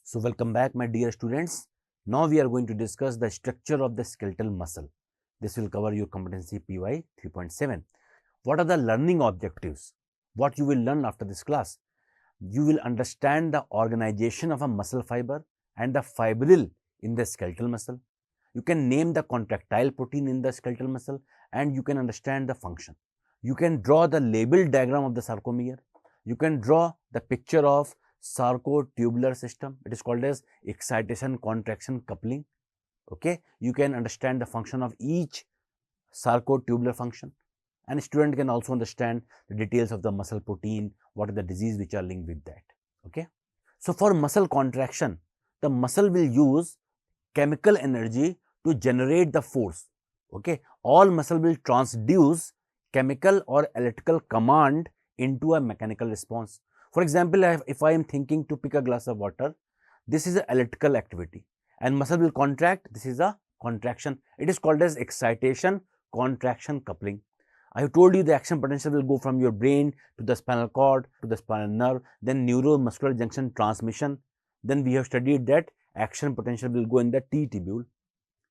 So welcome back my dear students. Now we are going to discuss the structure of the skeletal muscle. This will cover your competency PY 3.7. What are the learning objectives? What you will learn after this class? You will understand the organization of a muscle fiber and the fibril in the skeletal muscle. You can name the contractile protein in the skeletal muscle and you can understand the function. You can draw the label diagram of the sarcomere. You can draw the picture of sarcotubular system. It is called as excitation-contraction coupling. Okay, you can understand the function of each sarcotubular function, and a student can also understand the details of the muscle protein, what are the disease which are linked with that. Okay, so for muscle contraction, the muscle will use chemical energy to generate the force. Okay, all muscle will transduce chemical or electrical command into a mechanical response. For example, if I am thinking to pick a glass of water, this is an electrical activity and muscle will contract. This is a contraction. It is called as excitation-contraction coupling. I have told you the action potential will go from your brain to the spinal cord to the spinal nerve, then neuromuscular junction transmission. Then we have studied that action potential will go in the T-tubule.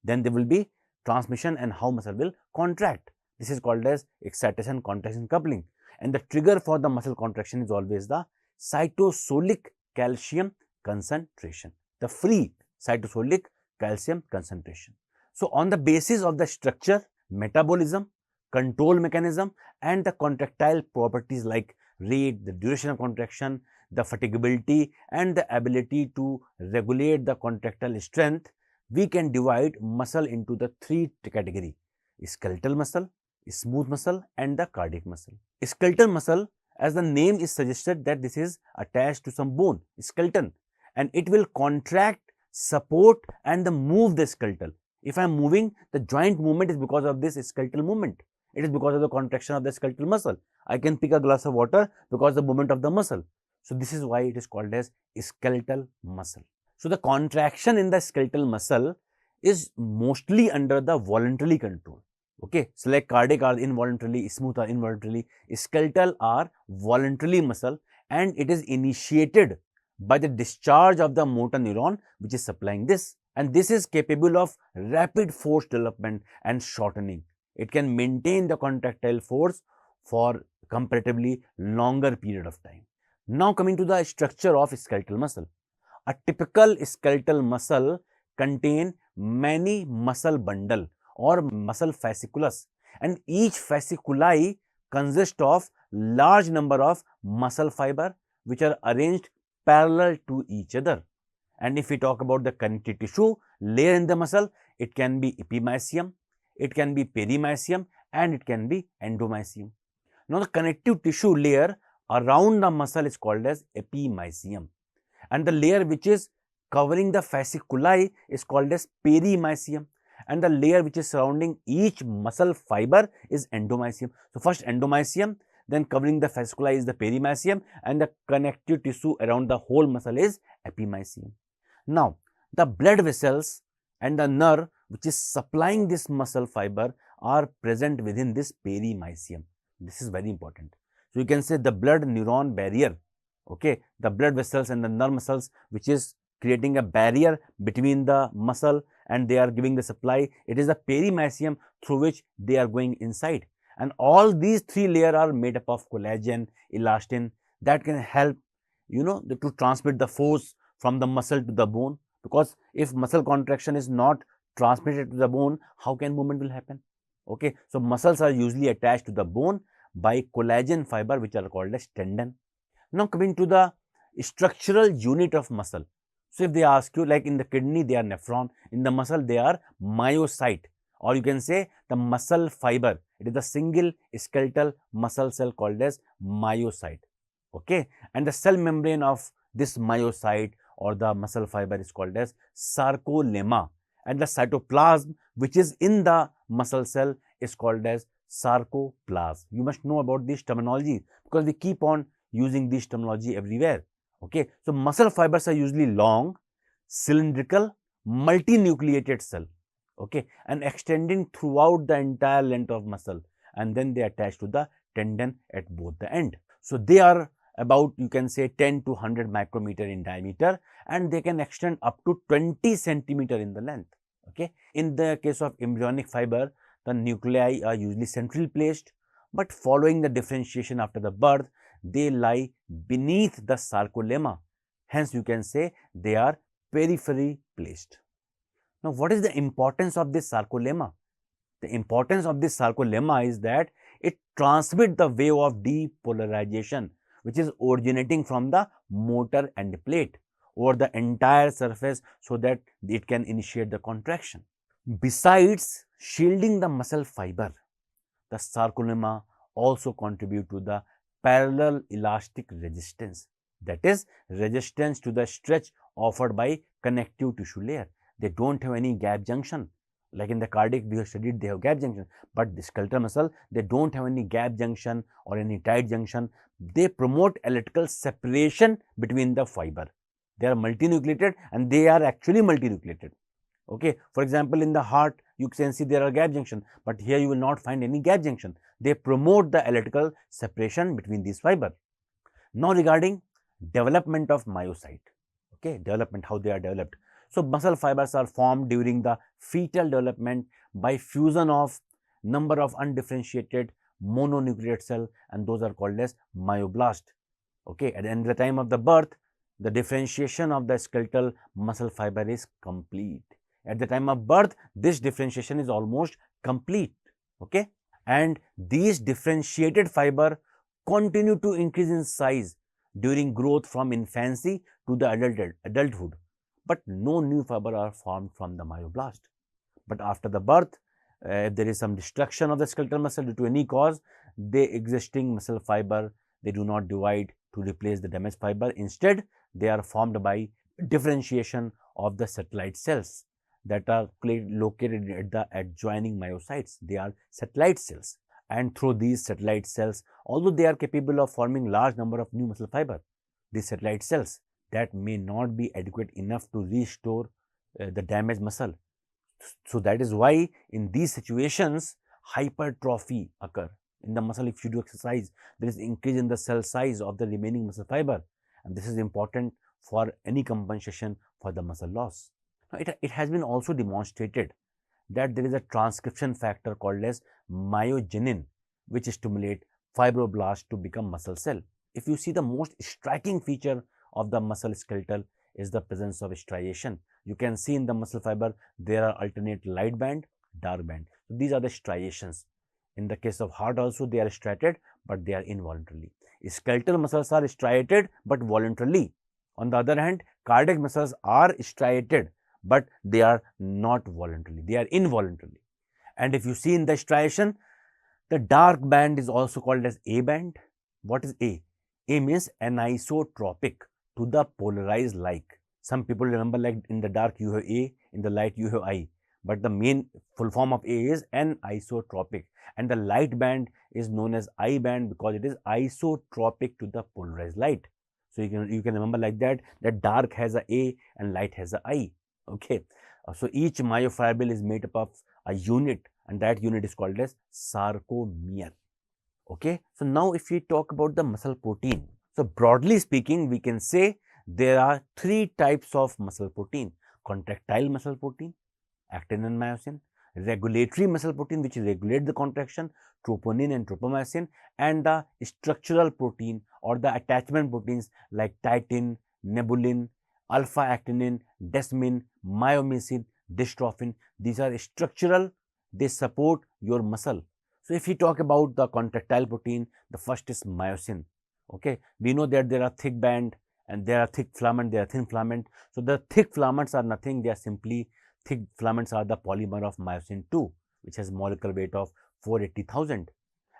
Then there will be transmission and how muscle will contract. This is called as excitation-contraction coupling. And the trigger for the muscle contraction is always the cytosolic calcium concentration, the free cytosolic calcium concentration. So on the basis of the structure, metabolism, control mechanism and the contractile properties like rate, the duration of contraction, the fatigability and the ability to regulate the contractile strength, we can divide muscle into the three categories: skeletal muscle, smooth muscle and the cardiac muscle. Skeletal muscle, as the name is suggested, that this is attached to some bone, skeleton, and it will contract, support and move the skeletal. If I am moving, the joint movement is because of this skeletal movement. It is because of the contraction of the skeletal muscle. I can pick a glass of water because of the movement of the muscle. So this is why it is called as skeletal muscle. So the contraction in the skeletal muscle is mostly under the voluntary control. Okay, so like cardiac are involuntarily, smooth are involuntarily, skeletal are voluntarily muscle, and it is initiated by the discharge of the motor neuron which is supplying this, and this is capable of rapid force development and shortening. It can maintain the contractile force for comparatively longer period of time. Now coming to the structure of skeletal muscle. A typical skeletal muscle contain many muscle bundle or muscle fasciculus, and each fasciculi consists of large number of muscle fiber which are arranged parallel to each other. And if we talk about the connective tissue layer in the muscle, it can be epimysium, it can be perimysium and it can be endomysium. Now the connective tissue layer around the muscle is called as epimysium, and the layer which is covering the fasciculi is called as perimysium, and the layer which is surrounding each muscle fiber is endomysium. So first endomysium, then covering the fasciculi is the perimysium, and the connective tissue around the whole muscle is epimysium. Now the blood vessels and the nerve which is supplying this muscle fiber are present within this perimysium. This is very important. So you can say the blood neuron barrier, okay, the blood vessels and the nerve muscles which is creating a barrier between the muscle and they are giving the supply. It is the perimysium through which they are going inside, and all these three layers are made up of collagen, elastin that can help to transmit the force from the muscle to the bone, because if muscle contraction is not transmitted to the bone, how can movement will happen? Okay, so muscles are usually attached to the bone by collagen fiber which are called as tendon. Now coming to the structural unit of muscle. So if they ask you, like in the kidney they are nephron, in the muscle they are myocyte, or you can say the muscle fiber. It is the single skeletal muscle cell called as myocyte. Okay, and the cell membrane of this myocyte or the muscle fiber is called as sarcolemma, and the cytoplasm which is in the muscle cell is called as sarcoplasm. You must know about this terminology because we keep on using this terminology everywhere. Okay, so muscle fibers are usually long, cylindrical, multinucleated cell, okay, and extending throughout the entire length of muscle, and then they attach to the tendon at both the end. So they are about, you can say, 10 to 100 micrometer in diameter, and they can extend up to 20 centimeter in the length. Okay. In the case of embryonic fiber, the nuclei are usually centrally placed, but following the differentiation after the birth, they lie beneath the sarcolemma. Hence, you can say they are peripherally placed. Now, what is the importance of this sarcolemma? The importance of this sarcolemma is that it transmits the wave of depolarization, which is originating from the motor end plate over the entire surface, so that it can initiate the contraction. Besides shielding the muscle fiber, the sarcolemma also contribute to the parallel elastic resistance, that is, resistance to the stretch offered by connective tissue layer. They don't have any gap junction. Like in the cardiac, we have studied they have gap junction, but the skeletal muscle, they don't have any gap junction or any tight junction. They promote electrical separation between the fiber. They are multinucleated, and they are actually multinucleated. Okay. For example, in the heart, you can see there are gap junction, but here you will not find any gap junction. They promote the electrical separation between these fiber. Now, regarding development of myocyte, okay, development, how they are developed. So, muscle fibers are formed during the fetal development by fusion of number of undifferentiated mononucleate cell, and those are called as myoblast. Okay. At the time of the birth, the differentiation of the skeletal muscle fiber is complete. At the time of birth, this differentiation is almost complete. Okay. And these differentiated fiber continue to increase in size during growth from infancy to the adulthood, but no new fiber are formed from the myoblast. But after the birth, if there is some destruction of the skeletal muscle due to any cause, the existing muscle fiber, they do not divide to replace the damaged fiber. Instead, they are formed by differentiation of the satellite cells that are located at the adjoining myocytes. They are satellite cells, and through these satellite cells, although they are capable of forming large number of new muscle fiber, these satellite cells that may not be adequate enough to restore the damaged muscle. So, that is why in these situations hypertrophy occur in the muscle. If you do exercise, there is increase in the cell size of the remaining muscle fiber, and this is important for any compensation for the muscle loss. Now, it has been also demonstrated that there is a transcription factor called as myogenin, which stimulate fibroblast to become muscle cell. If you see, the most striking feature of the muscle skeletal is the presence of striation. You can see in the muscle fiber there are alternate light band, dark band. So, these are the striations. In the case of heart also, they are striated, but they are involuntarily. Skeletal muscles are striated but voluntarily. On the other hand, cardiac muscles are striated, but they are not voluntarily, they are involuntarily. And if you see in the striation, the dark band is also called as A band. What is A? A means anisotropic to the polarized like. Some people remember, like in the dark you have A, in the light you have I, but the main full form of A is anisotropic, and the light band is known as I band because it is isotropic to the polarized light. So, you can remember like that dark has a and light has a I. Okay. So, each myofibril is made up of a unit, and that unit is called as sarcomere. Okay. So, now if we talk about the muscle protein, so broadly speaking, we can say there are three types of muscle protein: contractile muscle protein, actin and myosin; regulatory muscle protein, which regulate the contraction, troponin and tropomyosin; and the structural protein or the attachment proteins like titin, nebulin, alpha-actinin, desmin, myosin, dystrophin. These are structural, they support your muscle. So, if we talk about the contractile protein, the first is myosin. Okay. We know that there are thick band and there are thick filament, there are thin filament. So, the thick filaments are nothing, they are simply thick filaments are the polymer of myosin 2, which has molecular weight of 480,000.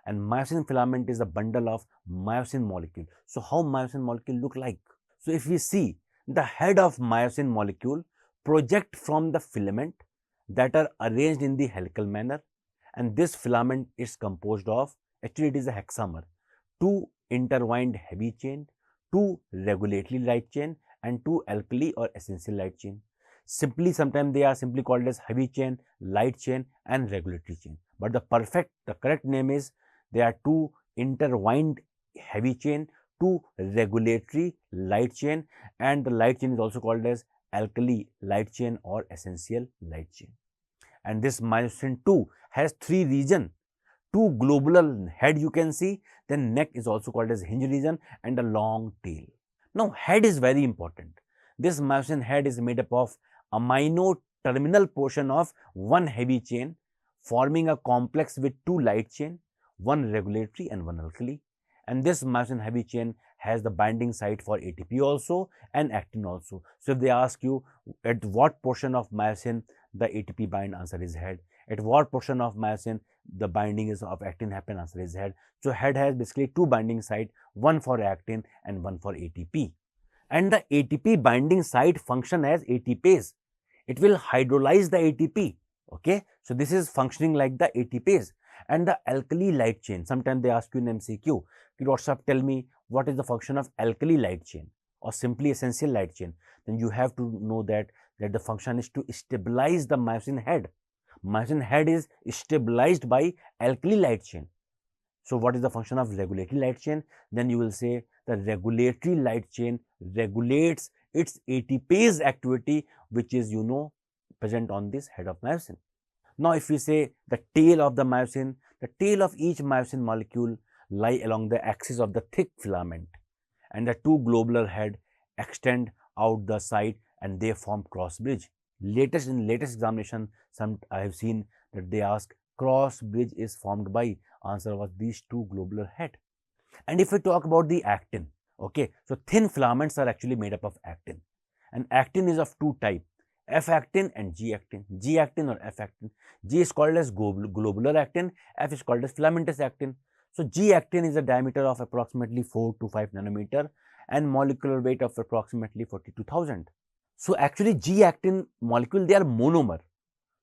And myosin filament is a bundle of myosin molecule. So, how myosin molecule look like? So, if we see, the head of myosin molecule project from the filament that are arranged in the helical manner, and this filament is composed of, actually it is a hexamer, 2 intertwined heavy chain, 2 regulatory light chain, and 2 alkali or essential light chain. Simply, sometimes they are simply called as heavy chain, light chain, and regulatory chain. But the correct name is, they are 2 intertwined heavy chain, two regulatory light chain, and the light chain is also called as alkali light chain or essential light chain. And this myosin 2 has three regions, two globular head you can see, then neck is also called as hinge region, and a long tail. Now head is very important. This myosin head is made up of amino terminal portion of one heavy chain forming a complex with two light chain, one regulatory and one alkali. And this myosin heavy chain has the binding site for ATP also and actin also. So if they ask you at what portion of myosin the ATP bind, answer is head. At what portion of myosin the binding is of actin happen, answer is head. So head has basically two binding site, one for actin and one for ATP. And the ATP binding site function as ATPase. It will hydrolyze the ATP. Okay, so this is functioning like the ATPase. And the alkali light chain, sometimes they ask you in MCQ, WhatsApp, tell me what is the function of alkali light chain or simply essential light chain. Then you have to know that the function is to stabilize the myosin head. Myosin head is stabilized by alkali light chain. So what is the function of regulatory light chain? Then you will say the regulatory light chain regulates its ATPase activity, which is present on this head of myosin. Now if we say the tail of the myosin, the tail of each myosin molecule lie along the axis of the thick filament, and the two globular head extend out the side and they form cross bridge. In latest examination, I have seen that they ask cross bridge is formed by, answer was these two globular head. And if we talk about the actin, okay, so thin filaments are actually made up of actin, and actin is of two types, F actin and G actin. G actin or F actin. G is called as globular actin, F is called as filamentous actin. So G actin is a diameter of approximately 4 to 5 nanometer and molecular weight of approximately 42,000. So actually G actin molecule, they are monomer.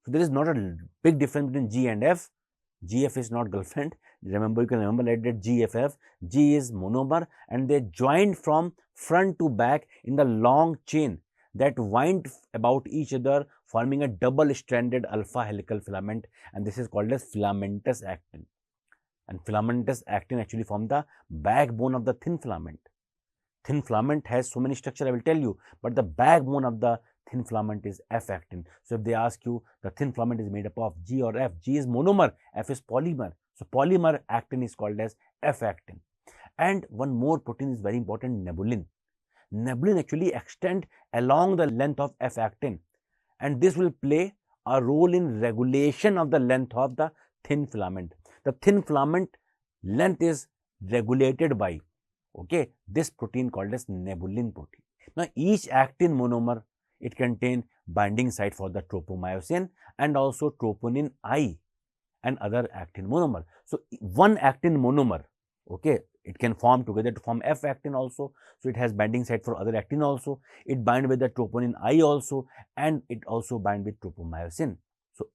So there is not a big difference between G and F. GF is not girlfriend. Remember, you can remember like that GFF. G is monomer and they joined from front to back in the long chain that wind about each other, forming a double-stranded alpha helical filament, and this is called as filamentous actin. And filamentous actin actually form the backbone of the thin filament. Thin filament has so many structure, I will tell you, but the backbone of the thin filament is F actin. So if they ask you the thin filament is made up of G or F, G is monomer, F is polymer. So polymer actin is called as F actin. And one more protein is very important, nebulin. Nebulin actually extend along the length of F actin, and this will play a role in regulation of the length of the thin filament. The thin filament length is regulated by this protein called as nebulin protein. Now each actin monomer, it contains binding site for the tropomyosin and also troponin I and other actin monomer. So one actin monomer, it can form together to form F actin also. So it has binding site for other actin also. It bind with the troponin I also, and it also bind with tropomyosin. So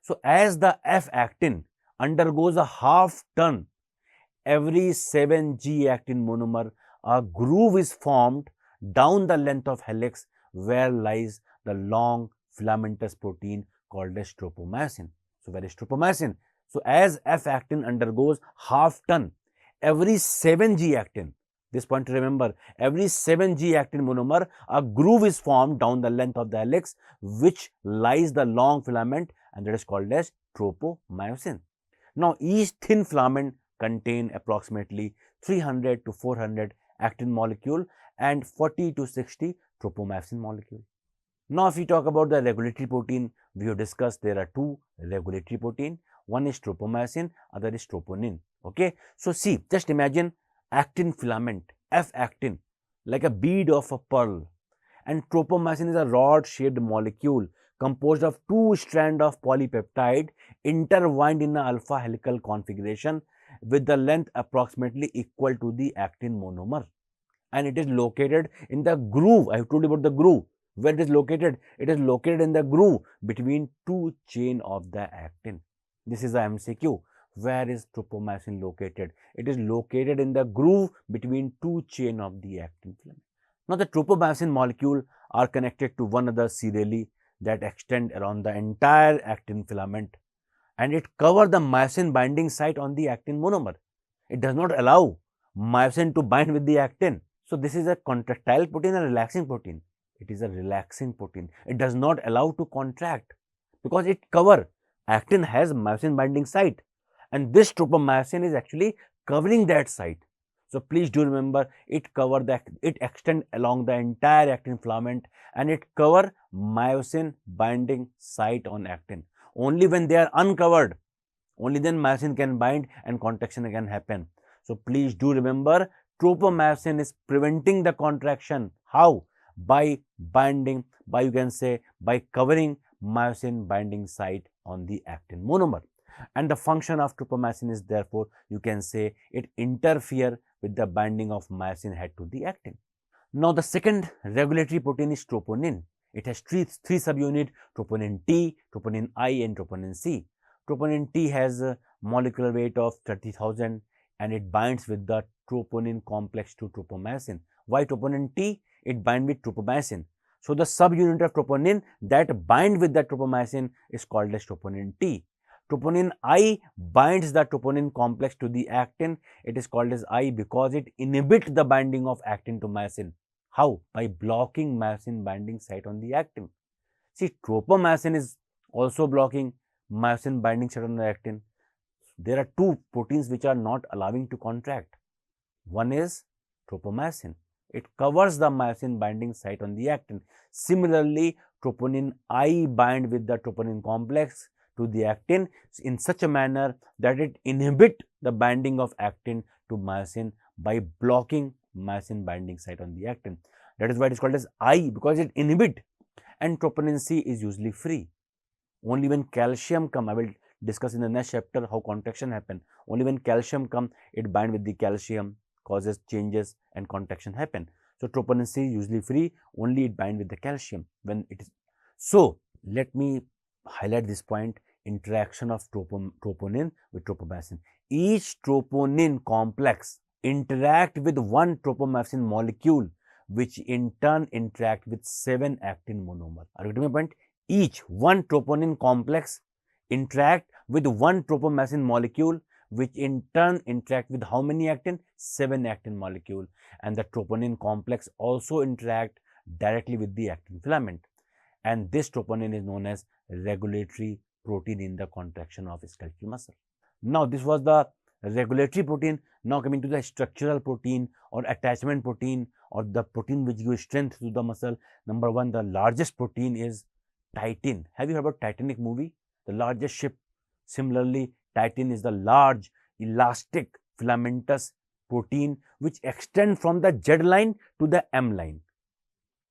so as the F actin undergoes a half turn every 7 G actin monomer, a groove is formed down the length of helix where lies the long filamentous protein called as tropomyosin. So where is tropomyosin? So as F actin undergoes half turn every 7 G actin, this point to remember, every 7 G actin monomer, a groove is formed down the length of the helix which lies the long filament, and that is called as tropomyosin. Now each thin filament contain approximately 300 to 400 actin molecule and 40 to 60 tropomyosin molecule. Now if we talk about the regulatory protein, we have discussed there are two regulatory protein. One is tropomyosin, other is troponin. So see, just imagine actin filament, F actin, like a bead of a pearl, and tropomyosin is a rod-shaped molecule composed of two strands of polypeptide intertwined in an alpha helical configuration with the length approximately equal to the actin monomer, and it is located in the groove. I have told you about the groove. Where it is located? It is located in the groove between two chain of the actin. This is the MCQ. Where is tropomyosin located? It is located in the groove between two chain of the actin filament. Now the tropomyosin molecule are connected to one another serially that extend around the entire actin filament, and it covers the myosin binding site on the actin monomer. It does not allow myosin to bind with the actin. So this is a contractile protein, a relaxing protein. It is a relaxing protein. It does not allow to contract because it cover. Actin has myosin binding site, and this tropomyosin is actually covering that site. So please do remember, it extend along the entire actin filament, and it cover myosin binding site on actin. Only when they are uncovered, only then myosin can bind and contraction can happen. So please do remember, tropomyosin is preventing the contraction. How? By binding, by you can say by covering myosin binding site on the actin monomer. And the function of tropomyosin is, therefore you can say, it interfere with the binding of myosin head to the actin. Now the second regulatory protein is troponin. It has three subunits: troponin T, troponin I, and troponin C. Troponin T has a molecular weight of 30,000 and it binds with the troponin complex to tropomyosin. Why troponin T? It binds with tropomyosin. So the subunit of troponin that bind with the tropomyosin is called as troponin T. Troponin I binds the troponin complex to the actin. It is called as I because it inhibits the binding of actin to myosin. How? By blocking myosin binding site on the actin. See, tropomyosin is also blocking myosin binding site on the actin. There are two proteins which are not allowing to contract. One is tropomyosin. It covers the myosin binding site on the actin. Similarly, troponin I bind with the troponin complex to the actin in such a manner that it inhibit the binding of actin to myosin by blocking myosin binding site on the actin. That is why it is called as I, because it inhibit. And troponin C is usually free. Only when calcium come, I will discuss in the next chapter how contraction happen. Only when calcium come, it bind with the calcium, causes changes and contraction happen. So troponin C is usually free, only it bind with the calcium when it is. So let me highlight this point: interaction of troponin with tropomyosin. Each troponin complex interact with one tropomyosin molecule, which in turn interact with 7 actin monomer. Are you getting my point? Each one troponin complex interact with one tropomyosin molecule, which in turn interact with how many actin? 7 actin molecule. And the troponin complex also interact directly with the actin filament. And this troponin is known as regulatory protein in the contraction of skeletal muscle. Now this was the regulatory protein. Now coming to the structural protein or attachment protein or the protein which gives strength to the muscle. Number one, the largest protein is Titan. Have you heard about Titanic movie? The largest ship. Similarly, Titan is the large elastic filamentous protein which extends from the Z line to the M line.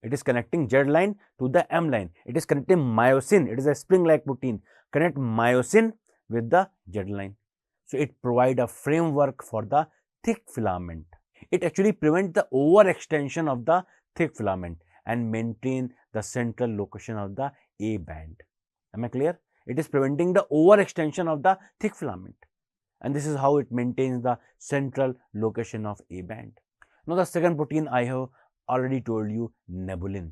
It is connecting Z line to the M line. It is connecting myosin. It is a spring-like protein. Connect myosin with the Z line. So it provides a framework for the thick filament. It actually prevents the overextension of the thick filament and maintain the central location of the A band. Am I clear? It is preventing the overextension of the thick filament. And this is how it maintains the central location of A band. Now the second protein I have already told you, nebulin.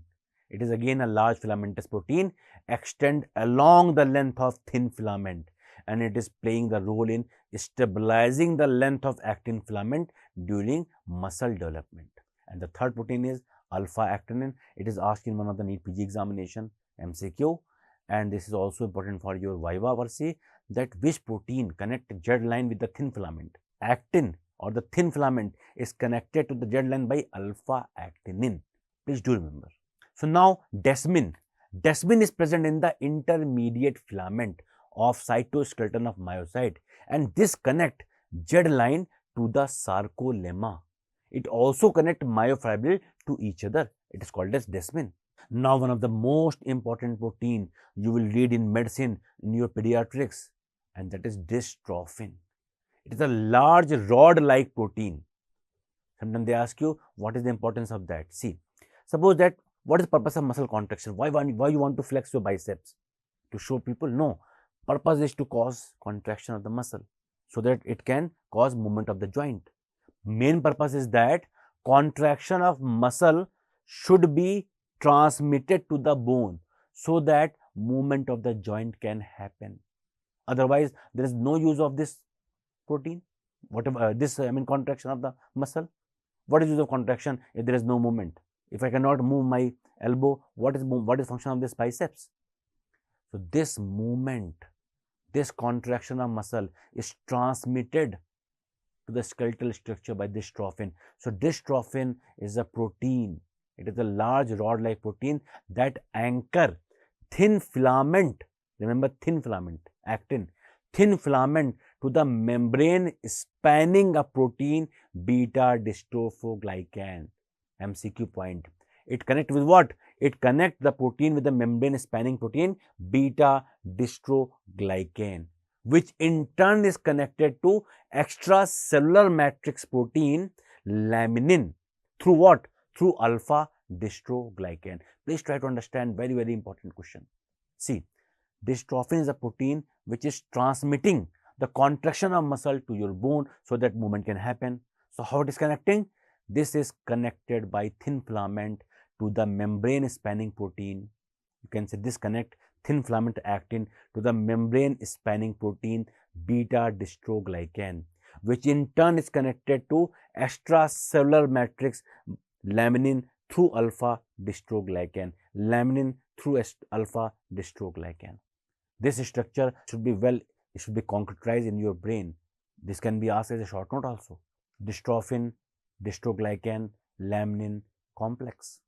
It is again a large filamentous protein, extend along the length of thin filament, and it is playing the role in stabilizing the length of actin filament during muscle development. And the third protein is alpha-actinin. It is asked in one of the NEET PG examination, MCQ, and this is also important for your Viva Versi, that which protein connect Z line with the thin filament. Actin or the thin filament is connected to the Z line by alpha-actinin. Please do remember. So now desmin. Desmin is present in the intermediate filament of cytoskeleton of myocyte, and this connect Z line to the sarcolemma. It also connect myofibril to each other. It is called as desmin. Now one of the most important protein you will read in medicine in your pediatrics, and that is dystrophin. It is a large rod-like protein. Sometimes they ask you what is the importance of that. See, suppose that what is the purpose of muscle contraction? Why you want to flex your biceps? To show people? No. Purpose is to cause contraction of the muscle so that it can cause movement of the joint. Main purpose is that contraction of muscle should be transmitted to the bone so that movement of the joint can happen. Otherwise, there is no use of this protein. whatever this contraction of the muscle. What is use of contraction if there is no movement? If I cannot move my elbow, what is function of this biceps? So this movement, this contraction of muscle is transmitted to the skeletal structure by dystrophin. So dystrophin is a protein. It is a large rod-like protein that anchor thin filament. Remember thin filament, actin. Thin filament to the membrane spanning a protein beta dystroglycan. MCQ point. It connects with what? It connects the protein with the membrane spanning protein beta dystroglycan, which in turn is connected to extracellular matrix protein laminin through what? Through alpha dystroglycan. Please try to understand, very, very important question. See, dystrophin is a protein which is transmitting the contraction of muscle to your bone so that movement can happen. So how it is connecting? This is connected by thin filament to the membrane spanning protein. You can say this connect thin filament actin to the membrane spanning protein beta dystroglycan, which in turn is connected to extracellular matrix laminin through alpha dystroglycan. Laminin through alpha dystroglycan. This structure should be it should be concretized in your brain. This can be asked as a short note also. Dystrophin, dystroglycan, laminin complex.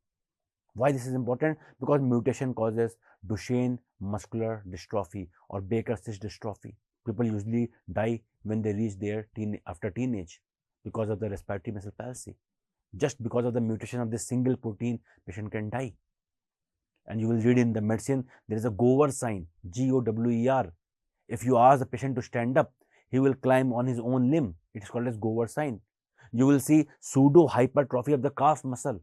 Why this is important? Because mutation causes Duchenne muscular dystrophy or Baker-Cyst dystrophy. People usually die when they reach their after teenage because of the respiratory muscle palsy. Just because of the mutation of this single protein, patient can die. And you will read in the medicine, there is a Gower sign, Gower. If you ask the patient to stand up, he will climb on his own limb. It is called as Gower sign. You will see pseudo hypertrophy of the calf muscle.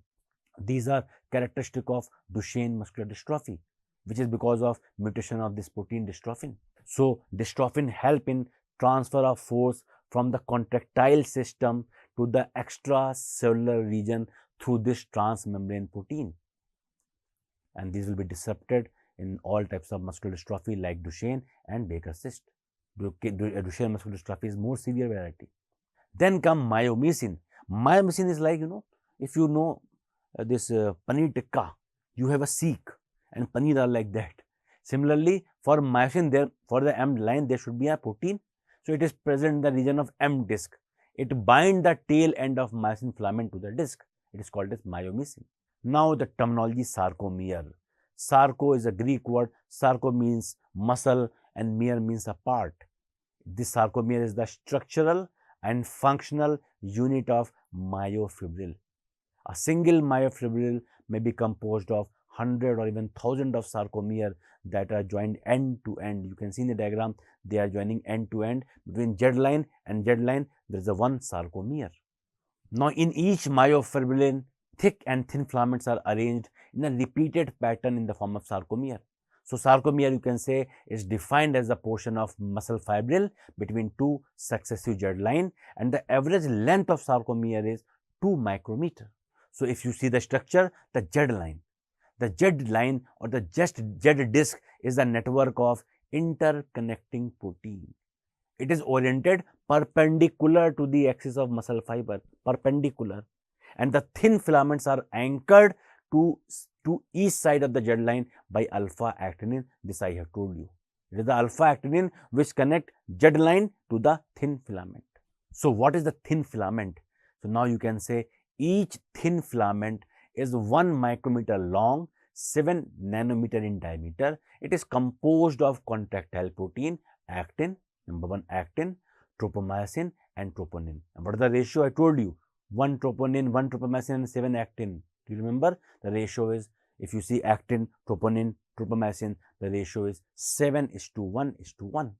These are characteristic of Duchenne muscular dystrophy, which is because of mutation of this protein dystrophin. So dystrophin help in transfer of force from the contractile system to the extracellular region through this transmembrane protein. And these will be disrupted in all types of muscular dystrophy like Duchenne and Baker-Cyst. Duchenne muscular dystrophy is more severe variety. Then come myosin. Myosin is like, if you know this paneer tikka, you have a seek and paneer are like that. Similarly, for myosin, for the M line, there should be a protein. So it is present in the region of M disc. It binds the tail end of myosin filament to the disc. It is called as myosin. Now the terminology sarcomere. Sarco is a Greek word. Sarco means muscle and mere means a part. This sarcomere is the structural and functional unit of myofibril. A single myofibril may be composed of 100 or even 1000 of sarcomere that are joined end to end. You can see in the diagram, they are joining end to end. Between Z line and Z line, there is a one sarcomere. Now, in each myofibril, thick and thin filaments are arranged in a repeated pattern in the form of sarcomere. So, sarcomere, you can say, is defined as the portion of muscle fibril between two successive Z line, and the average length of sarcomere is 2 micrometer. So, if you see the structure, the Z line or the Z disc is the network of interconnecting protein. It is oriented perpendicular to the axis of muscle fiber, perpendicular, and the thin filaments are anchored to each side of the Z line by alpha actinin. This I have told you. It is the alpha actinin which connect Z line to the thin filament. So, what is the thin filament? So, now you can say each thin filament is 1 micrometer long, 7 nanometer in diameter. It is composed of contractile protein, actin, number 1 actin, tropomyosin and troponin. And what is the ratio? I told you, 1 troponin, 1 tropomyosin and 7 actin. Do you remember? The ratio is, if you see actin, troponin, tropomyosin, the ratio is 7:1:1.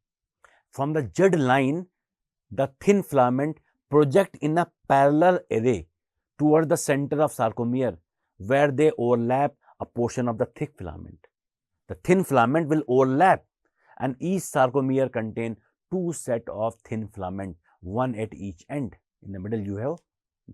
From the Z line, the thin filament project in a parallel array toward the center of sarcomere, where they overlap a portion of the thick filament. The thin filament will overlap, and each sarcomere contain 2 sets of thin filament, one at each end. In the middle, you have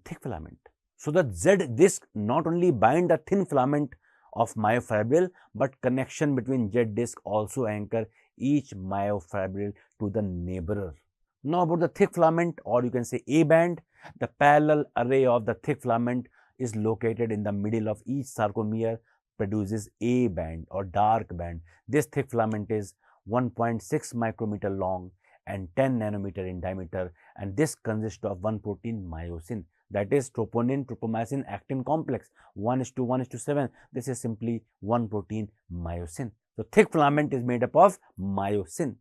thick filament. So, the Z disc not only bind the thin filament of myofibril, but connection between Z disc also anchor each myofibril to the neighbor. Now about the thick filament, or you can say A band. The parallel array of the thick filament is located in the middle of each sarcomere, produces A band or dark band. This thick filament is 1.6 micrometer long and 10 nanometer in diameter, and this consists of one protein, myosin, that is troponin tropomyosin actin complex 1:1:7. This is simply one protein, myosin. So thick filament is made up of myosin.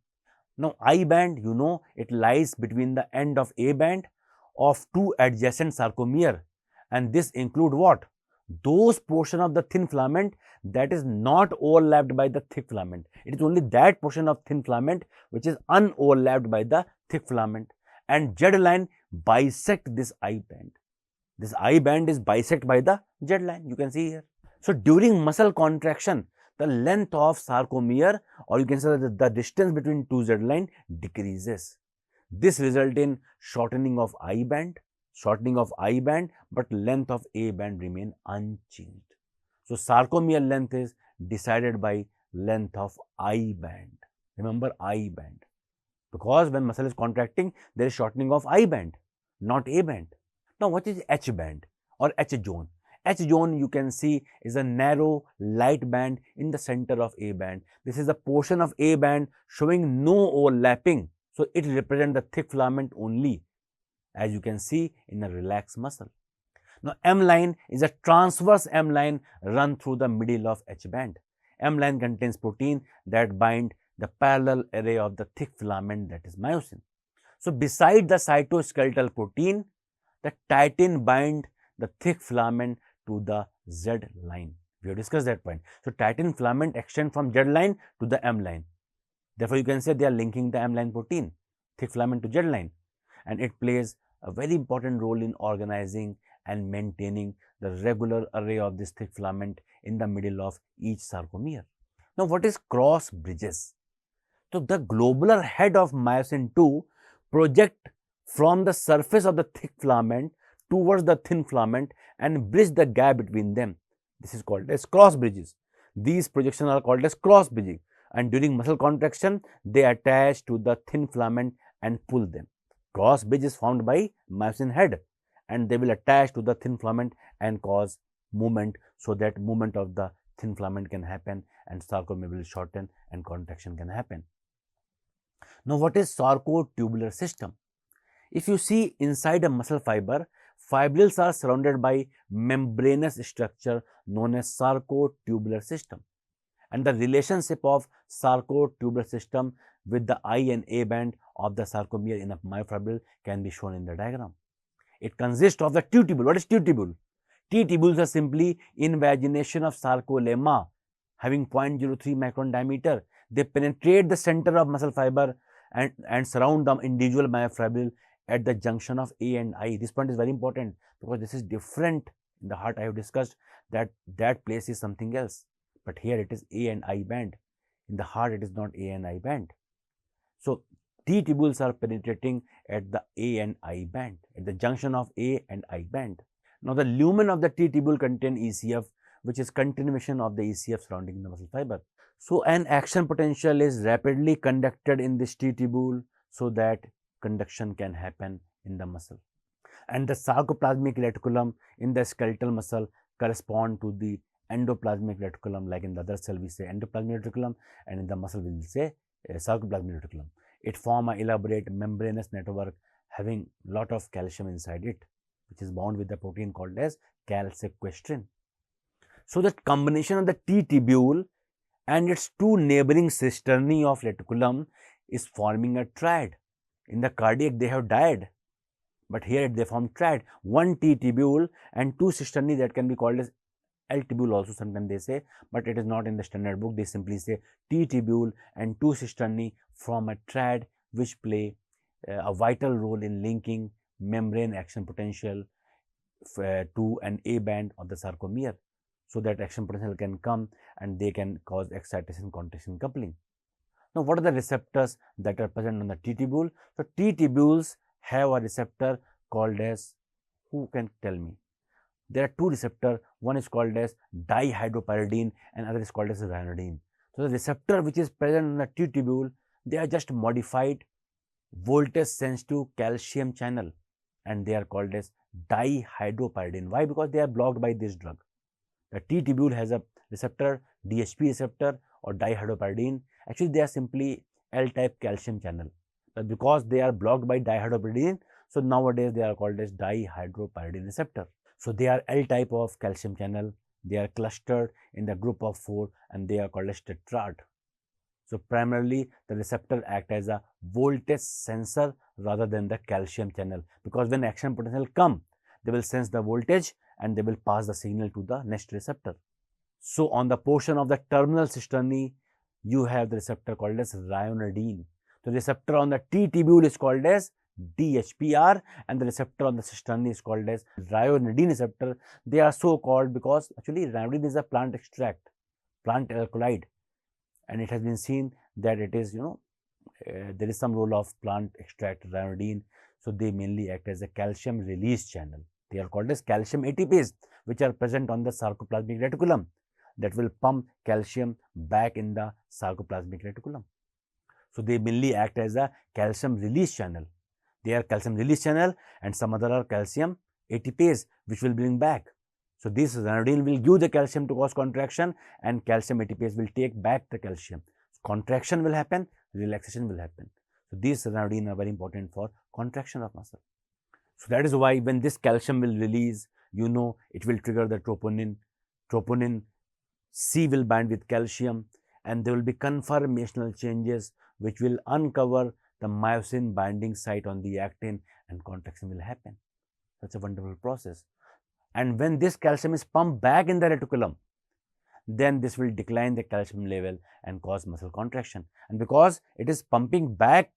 Now I band, you know, it lies between the end of A band of two adjacent sarcomere, and this include what? Those portion of the thin filament that is not overlapped by the thick filament. It is only that portion of thin filament which is unoverlapped by the thick filament, and Z line bisect this I band. This I band is bisect by the Z line, you can see here. So during muscle contraction, the length of sarcomere, or you can say that the distance between two Z line decreases. This result in shortening of I band, but length of A band remain unchanged. So sarcomere length is decided by length of I band. Remember, I band, because when muscle is contracting, there is shortening of I band, not A band. Now what is H band or H zone? H zone, you can see, is a narrow light band in the center of A band. This is a portion of A band showing no overlapping. So it represents the thick filament only, as you can see in a relaxed muscle. Now M line is a transverse M line run through the middle of H band. M line contains protein that bind the parallel array of the thick filament, that is myosin. So beside the cytoskeletal protein, the titin bind the thick filament to the Z line. We have discussed that point. So titin filament extend from Z line to the M line. Therefore, you can say they are linking the M line protein, thick filament to Z line, and it plays a very important role in organizing and maintaining the regular array of this thick filament in the middle of each sarcomere. Now, what is cross bridges? So the globular head of myosin 2 project from the surface of the thick filament towards the thin filament and bridge the gap between them. This is called as cross bridges. These projections are called as cross bridging, and during muscle contraction, they attach to the thin filament and pull them. Cross bridge is formed by myosin head, and they will attach to the thin filament and cause movement, so that movement of the thin filament can happen and sarcomere will shorten and contraction can happen. Now, what is sarcotubular system? If you see inside a muscle fiber, fibrils are surrounded by membranous structure known as sarcotubular system, and the relationship of sarcotubular system with the I and A band of the sarcomere in a myofibril can be shown in the diagram. It consists of the T tubule. What is T tubule? T tubules are simply invagination of sarcolemma having 0.03 micron diameter. They penetrate the center of muscle fiber and surround the individual myofibril at the junction of A and I. This point is very important because this is different. In the heart, I have discussed that that place is something else, but here it is A and I band. In the heart, it is not A and I band. So T tubules are penetrating at the A and I band, at the junction of A and I band. Now the lumen of the T tubule contain ECF, which is continuation of the ECF surrounding the muscle fiber. So an action potential is rapidly conducted in this T tubule so that conduction can happen in the muscle. And the sarcoplasmic reticulum in the skeletal muscle correspond to the endoplasmic reticulum, like in the other cell we say endoplasmic reticulum, and in the muscle we will say sarcoplasmic reticulum. It form an elaborate membranous network having lot of calcium inside it, which is bound with the protein called as calsequestrin. So that combination of the T tubule and its two neighboring cisternae of reticulum is forming a triad. In the cardiac, they have dyad, but here they form triad. One T tubule and two cisternae that can be called as L tubule also sometimes they say, but it is not in the standard book. They simply say T tubule and two cisternae form a triad which play a vital role in linking membrane action potential to an A band of the sarcomere, so that action potential can come and they can cause excitation-contraction coupling. Now, what are the receptors that are present on the T tubule? So, T tubules have a receptor called as, who can tell me? There are two receptors, one is called as dihydropyridine and other is called as ryanodine. So, the receptor which is present on the T tubule, they are just modified voltage sensitive calcium channel, and they are called as dihydropyridine. Why? Because they are blocked by this drug. The T tubule has a receptor, DHP receptor or dihydropyridine. Actually, they are simply L-type calcium channel. But because they are blocked by dihydropyridine, so nowadays they are called as dihydropyridine receptor. So they are L-type of calcium channel. They are clustered in the group of 4 and they are called as tetrad. So primarily the receptor act as a voltage sensor rather than the calcium channel, because when action potential come, they will sense the voltage and they will pass the signal to the next receptor. So on the portion of the terminal cisternae, you have the receptor called as ryanodine. The receptor on the T tubule is called as DHPR and the receptor on the cisternae is called as ryanodine receptor. They are so called because actually ryanodine is a plant extract, plant alkaloid, and it has been seen that it is, there is some role of plant extract ryanodine. So they mainly act as a calcium release channel. They are called as calcium ATPase, which are present on the sarcoplasmic reticulum that will pump calcium back in the sarcoplasmic reticulum. So they mainly act as a calcium release channel. They are calcium release channel and some other are calcium ATPase, which will bring back. So this ryanodine will give the calcium to cause contraction and calcium ATPase will take back the calcium. Contraction will happen, relaxation will happen. So these ryanodine are very important for contraction of muscle. So that is why when this calcium will release, it will trigger the troponin. Troponin C will bind with calcium and there will be conformational changes which will uncover the myosin binding site on the actin and contraction will happen. That's a wonderful process. And when this calcium is pumped back in the reticulum, then this will decline the calcium level and cause muscle contraction. And because it is pumping back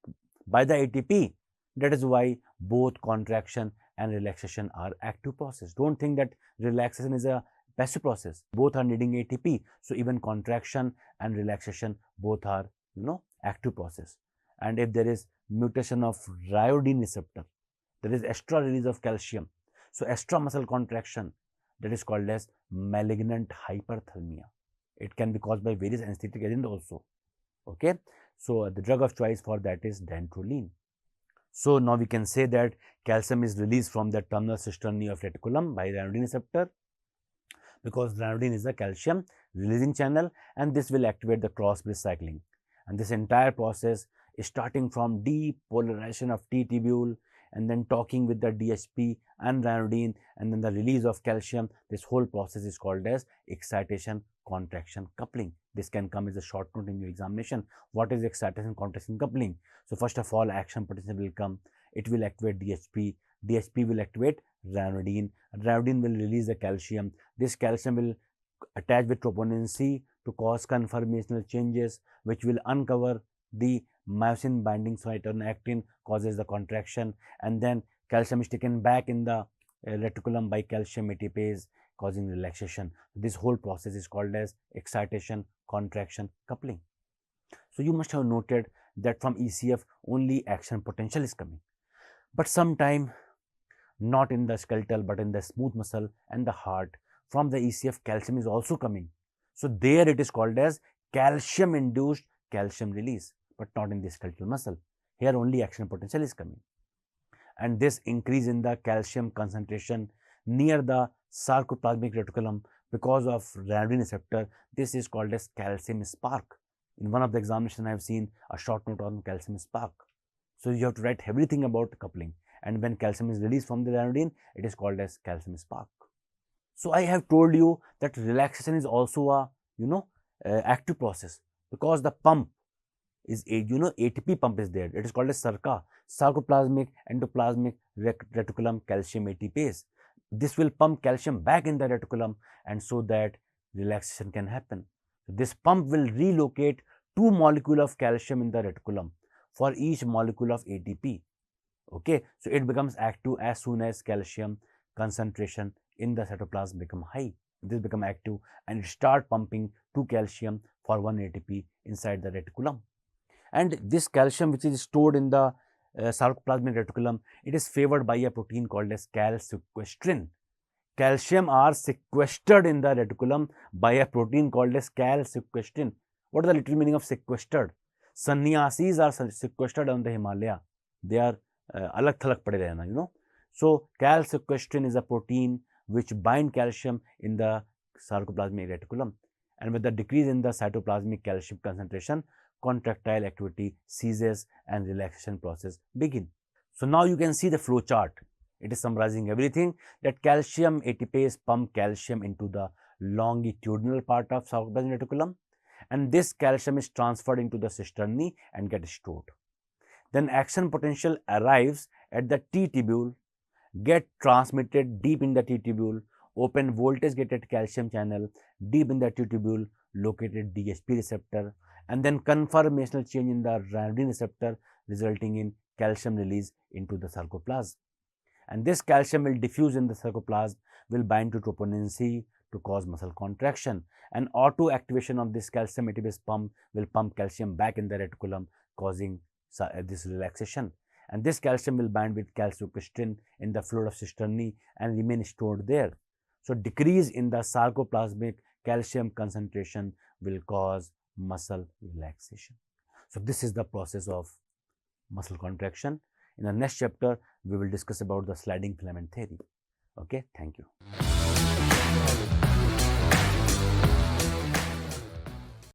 by the ATP, that is why both contraction and relaxation are active process. Don't think that relaxation is a passive process. Both are needing ATP. So even contraction and relaxation both are, active process. And if there is mutation of ryanodine receptor, there is extra release of calcium. So extra muscle contraction, that is called as malignant hyperthermia. It can be caused by various anesthetic agents also. Okay. So the drug of choice for that is dantrolene. So now we can say that calcium is released from the terminal cisternae of reticulum by ryanodine receptor, because ryanodine is a calcium releasing channel and this will activate the cross bridge cycling. And this entire process is starting from depolarization of T tubule and then talking with the DHP and ryanodine and then the release of calcium. This whole process is called as excitation-contraction coupling. This can come as a short note in your examination. What is excitation-contraction coupling? So first of all, action potential will come. It will activate DHP. DHP will activate ryanodine. Ryanodine will release the calcium. This calcium will attach with troponin C to cause conformational changes, which will uncover the myosin binding site on actin, causes the contraction, and then calcium is taken back in the reticulum by calcium ATPase, causing relaxation. This whole process is called as excitation-contraction coupling. So you must have noted that from ECF only action potential is coming, but sometime not in the skeletal but in the smooth muscle and the heart, from the ECF calcium is also coming. So there it is called as calcium induced calcium release, but not in the skeletal muscle. Here only action potential is coming. And this increase in the calcium concentration near the sarcoplasmic reticulum because of ryanodine receptor, this is called as calcium spark. In one of the examinations I have seen a short note on calcium spark. So you have to write everything about coupling, and when calcium is released from the ryanodine, it is called as calcium spark. So I have told you that relaxation is also a active process, because the pump is a ATP pump is there. It is called as sarcoplasmic endoplasmic reticulum calcium ATPase. This will pump calcium back in the reticulum, and so that relaxation can happen. This pump will relocate 2 molecules of calcium in the reticulum for each molecule of ATP. Okay, so it becomes active as soon as calcium concentration in the cytoplasm become high. This become active and it start pumping 2 calcium for 1 ATP inside the reticulum. And this calcium which is stored in the sarcoplasmic reticulum, it is favored by a protein called as calsequestrin. Calcium are sequestered in the reticulum by a protein called as calsequestrin. What is the literal meaning of sequestered? Sannyasis are sequestered on the Himalaya. they are alag thalak pade rehna, you know. So calsequestrin is a protein which bind calcium in the sarcoplasmic reticulum, and with the decrease in the cytoplasmic calcium concentration, contractile activity ceases and relaxation process begin. So now you can see the flow chart. It is summarizing everything, that calcium ATPase pump calcium into the longitudinal part of sarcoplasmic reticulum, and this calcium is transferred into the cisternae and get stored. Then action potential arrives at the T tubule, get transmitted deep in the T tubule, open voltage gated calcium channel deep in the T tubule, located DHP receptor, and then conformational change in the ryanodine receptor, resulting in calcium release into the sarcoplasm. And this calcium will diffuse in the sarcoplasm, will bind to troponin C to cause muscle contraction, and auto activation of this calcium ATPase pump will pump calcium back in the reticulum, causing this relaxation. And this calcium will bind with calsequestrin in the fluid of cisternae and remain stored there. So decrease in the sarcoplasmic calcium concentration will cause muscle relaxation. So this is the process of muscle contraction. In the next chapter, we will discuss about the sliding filament theory. Okay, thank you.